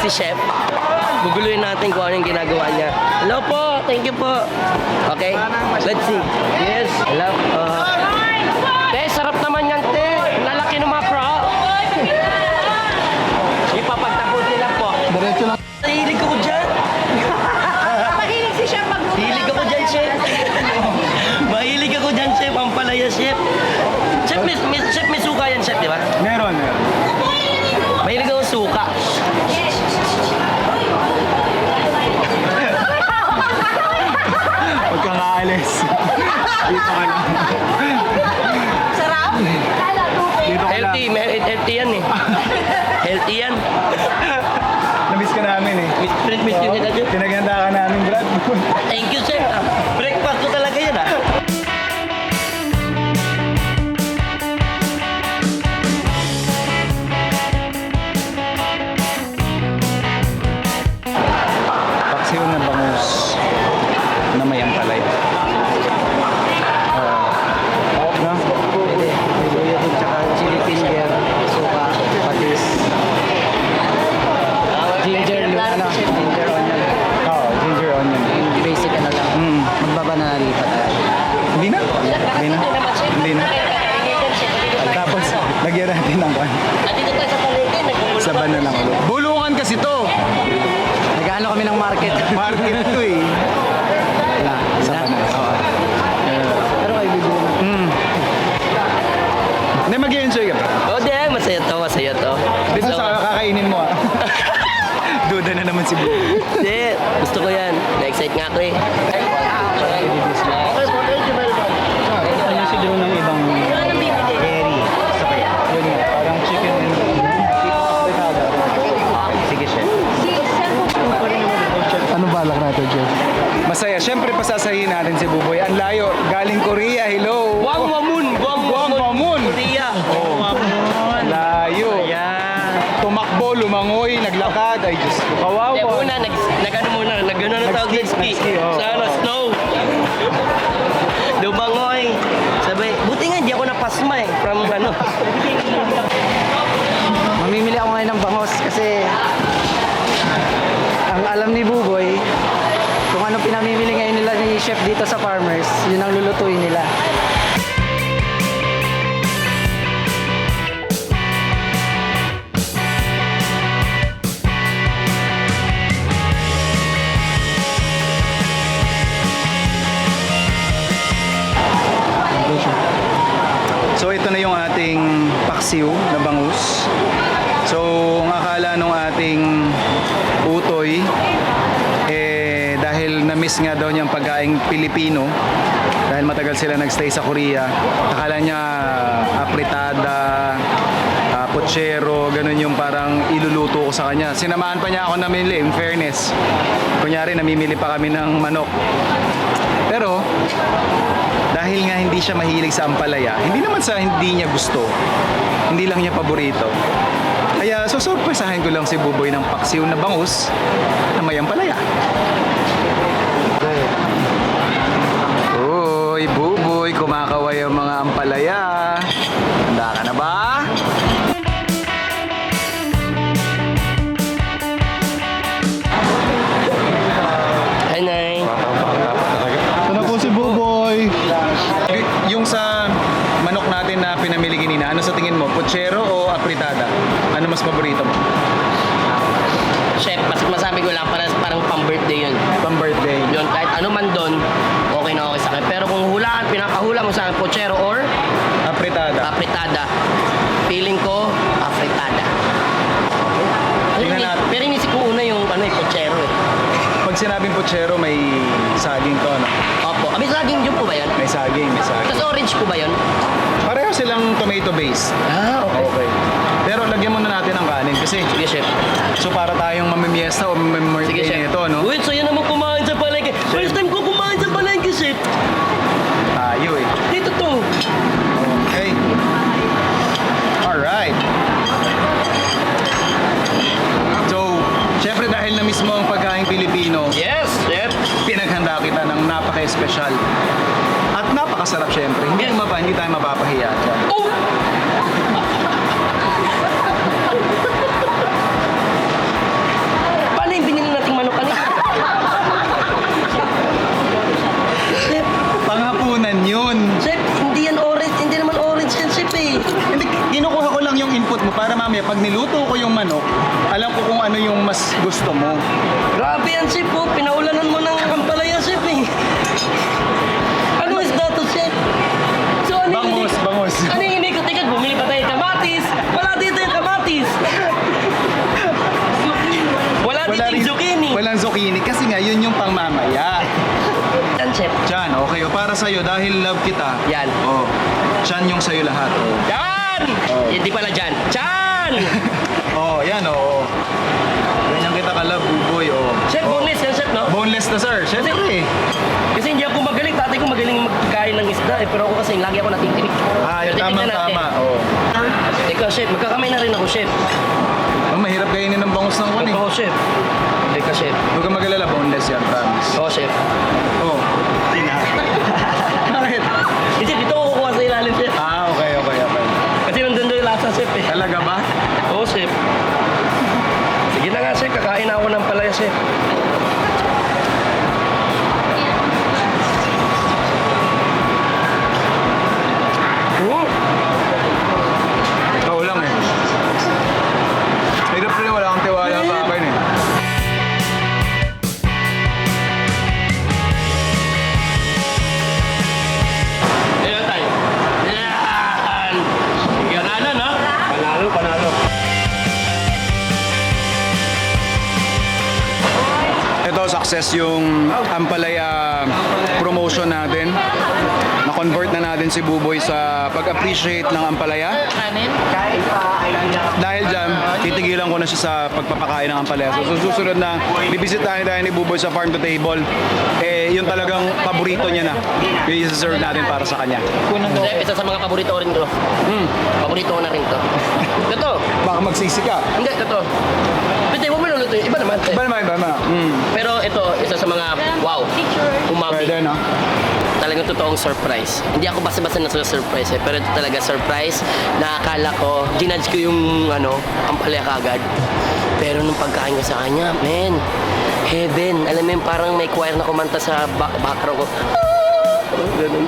si Chef. Guguluhin natin kung ano yung ginagawa niya. Hello po, thank you po. Okay, let's see. Yes, hello. Te, sarap naman yan, te. Lalaki ng mga pro. Ipapagtapos nila po. Diretso lang. Hilig ako dyan. Mahilig si Chef magluto. Hilig ako dyan, Chef. Mahilig ako dyan, Chef. Ang palaya, Chef. Chef, may suka yan, Chef, di ba? Meron. Mahilig ako suka. Huwag kang aalis. Dito ka lang. Sarap. Dito ka lang. Healthy yan eh. Healthy yan. Namiss ka namin eh. Miss yun din natin. Pinaghanda ka namin, Brad. Thank you, Chef. Breakfast ko talaga yan, ah. Paksiw na bangus na may ampalaya. No? Pwede. Luya din, tsaka chili finger, suka, patis. Ginger, ginger onion. Oo, ginger onion. Yung basic ano lang. Magbabanali pa tayo. Hindi na? Hindi na. Tapos, lagyan natin ng kwan. Dito tayo sa palengke. Saban na lang ulit. Bulungan kasi to. Nag-ano kami ng market. Market to eh. Wala. Saban na. Oo. Pero kayo bibili na. Hindi, mag-enjoy ka pa. Oh, di. Masaya to, masaya to. Dito sa kakainin mo ah. Duda na naman si Bu. Hindi. Gusto ko yan. Na-excite nga ako eh. Ano siguro ng ibang berry sa kaya? Yun nga, parang chicken and sige, chef. Ano balak natin, chef? Masaya. Siyempre, pasasahin natin si Buboy. Ang layo. Galing Korea. Hello. Guangwamun! Guangwamun! Korea! Layo. Tumakbo, lumangoy, naglakad. Ay, Diyos ko. Kawawa. Kaya muna, nag-ano na tawag din ski. Nag-ski, oh. Sana snow. Lumangoy. Sabi, buti nga hindi ako napasma eh. From ano. Mamimili ako ngayon ng bangos kasi ang alam ni Buboy kung ano pinamimili ngayon nila ni Chef dito sa Farmers, yun ang lulutuin nila. So ito na yung ating paksiw na bangus. So ang akala nung ating utoy dahil na-miss nga daw niyang pagkaing Pilipino dahil matagal sila nagstay sa Korea. Akala niya apritada, pochero, ganun yung parang iluluto ko sa kanya. Sinamahan pa niya ako namili, in fairness. Kunyari namimili pa kami ng manok. Pero dahil nga hindi siya mahilig sa ampalaya, hindi naman sa hindi niya gusto, hindi lang niya paborito. Kaya susurpresahin ko lang si Buboy ng paksiw na bangus na may ampalaya. Uy, Buboy, kumakaway ang mga ampalaya. Handa ka na ba? Hi, Nay. Ito na po si Buboy. Yung sa manok natin na pinamili kanina, ano sa tingin mo? Pochero o apritada? Ano mas paborito mo? Chef, masabi ko lang, parang pang-birthday yun. Pang-birthday. Yun, kahit ano man doon, okay na okay sa akin. Pero kung hulaan, pinapahula mo sa akin, pochero or Apritada. apritada. Feeling ko, apritada. Tingnan natin. Pero inisip ko una yung pochero eh. Pag sinabing pochero, may saging to, no? Opo. May saging yun po ba yan? May saging, may saging. Tapos orange po ba yun? Pareho silang tomato based. Ah, Okay. Pero lagyan muna natin ng kanin kasi Sige, chef. so para tayong mamimiesta o Sige, mamimorday chef. nito, no? Wait, so yan naman kumain sa palengke. First time ko kumain sa palengke, chef. Tayo eh. Dito to. Okay. Alright. So, syempre dahil na-miss mo ang pagkain Pilipino, Yes, chef. pinaghanda kita ng napaka-espesyal. At napakasarap syempre. Hindi tayo mapapahiya. Oh! Kasi pag niluto ko yung manok, alam ko kung ano yung mas gusto mo. Grabe yan, chef, po. Pinaulanan mo ng ampalaya, chef, eh. Ano isda to, chef? So, ano yung Bangus, bangus. Ano yung inikot-ikot? Bumili pa tayo ng kamatis. Wala dito yung kamatis. Wala dito yung zucchini. Walang zucchini kasi nga yun yung pangmamaya. Yan, chef. Chan, okay. O para sa'yo, dahil love kita. Yan. Oh, Chan yung sa'yo lahat. Yan! Hindi pala dyan. Chan! Oh, yan, oh. Ganyan kita ka-love, buboy, oh. Chef, boneless yan, chef, no? Boneless na, sir. Siyempre. Kasi hindi ako magaling. Tatay ko magaling magkain ng isda. Eh, pero ako kasi lagi ako natitinik. Ah, yung Pero titignan natin. tama-tama. Oh. Ikaw, chef. Magkakamay na rin ako, chef. Ang mahirap kainin ng bangus ng kunin. Oo, chef. Ikaw, chef. Huwag ka mag-alala, boneless yan, promise. Oo, chef. Oh. Bakit? Hindi, dito ako kukuha sa ilalim, chef. Ah, okay. Kasi nandun doon yung lasa, chef, eh. Talaga ba? Oo, chef. Sige na nga, chef. Kakain na ako ng palaya, chef. Ikaw lang eh. Hirap rin, wala akong tiwala sa akin eh. Ayan tayo. Yan! Yan na, no? Panalo. Ito, success yung Ampalaya promotion natin. Na-convert na natin si Buboy sa pag-appreciate ng Ampalaya. Dahil dyan, titigilan ko na siya sa pagpapakain ng Ampalaya. So, susunod na, bibisitahin tayo ni Buboy sa farm to table. Eh, yun talagang paborito niya na. Yung isa-serve natin para sa kanya. Chef, isa sa mga paborito ko rin to. Paborito ko na rin to. Ito. Baka magsisi ka. Hindi, ito. Pwede mo maluluto yun. Iba naman. Iba naman. Pero ito, isa sa mga wow. Umami. Pwede, no? Talagang totoong surprise. Hindi ako basta-basta na surprise eh. Pero ito talaga surprise na akala ko, ginudge ko yung ampalaya kagad. Pero nung pagkain ko sa kanya, man, heaven. Alam mo yun, parang may choir na kumanta sa background ko. Ah! Ganun.